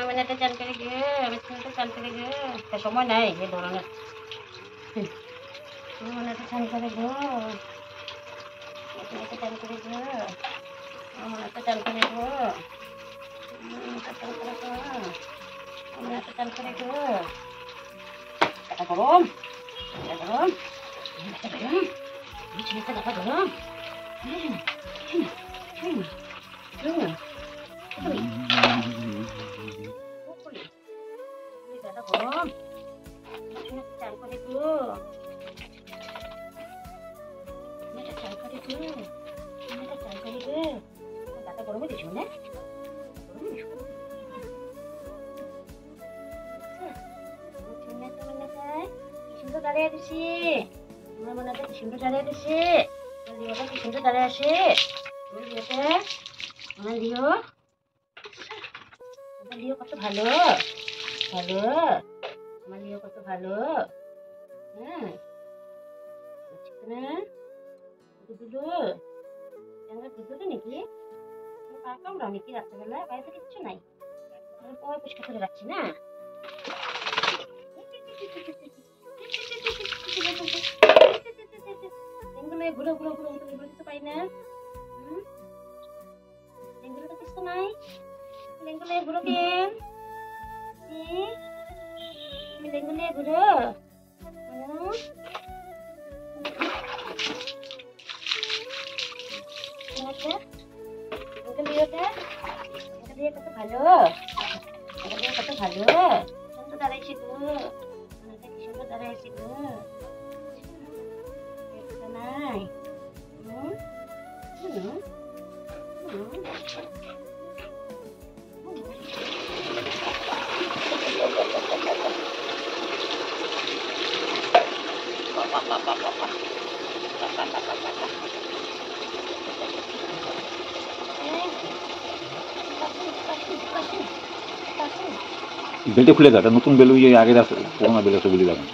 মিনিটে চান করে গে, 20 মিনিটে চান করে গে, সময় নাই যে দৌড়ানোর। 2 মিনিটে চান করে গো, 1 মিনিটে চান করে গো, 2 মিনিটে চান করে গো, 2 মিনিটে চান করে গো, 2 মিনিটে চান করে গো। এত গরম, এত গরম, এত গরম, ছেলেটা দেখা গরম। দাদা গরম, চান করে গো, চান করে গো, চান করে গো। দাদা গরমে দিস না, কি সুন্দর দাঁড়িয়ে দিছি, আমার মনে হয় কি সুন্দর দাঁড়িয়ে দিছি, লিওটা কি সুন্দর দাঁড়িয়ে আসে, লিওটা আমার লিও, আমার লিও কত ভালো, ভালো, আমার লিও কত ভালো। হ্যাঁ না দুধুলো, দুধুলো নাকি কামড়া নাকি রাত্রেবেলা, বাড়িতে কিচ্ছু নাই, পরিষ্কার করে রাখছি না। ঘুরে ঘুরে ঘুরে ঘুরে কিছু পাই না, লেঙ্গুলো তো কিছু নাই, লেঙ্গুলে ঘুরো কেন, তুমি লেঙ্গুলে ঘুরো, কত ভালো, কত ভালো, সুন্দর দাঁড়াইছি গো, কি সুন্দর দাঁড়াইছি গো, নাই বেলটা খুলে দাও, নতুন বেলু আগে আছে, পুরোনো বেল আছে বলে যাবেন।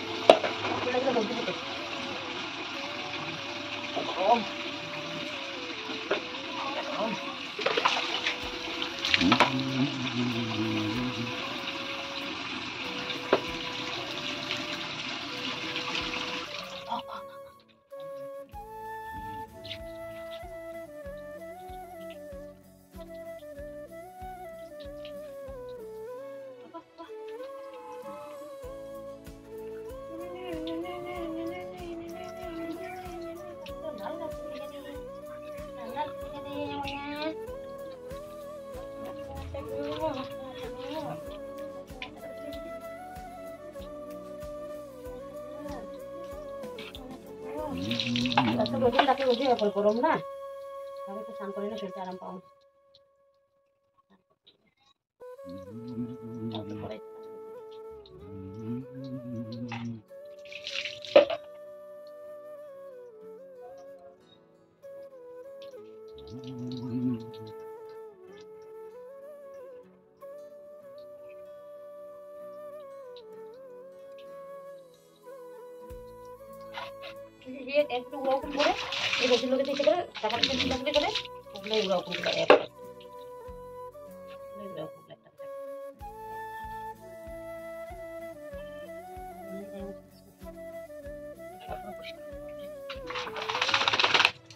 গরম না, আমি তো স্নান করি না, শরীরটা আরাম পাও। একটু ওরকম করে এই রসুন দিতে করে টাকাটা চিন্তা করে ওগুলো ওরকম করে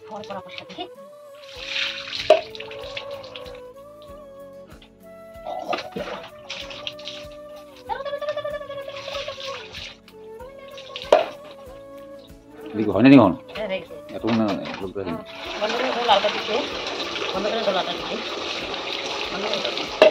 ঘর করা পরিষ্কার দেখি হয় না এখন এত না লোক বন্ধ করে লালটা দিতে, বন্ধ করে লালটা দিতে, বন্ধ করে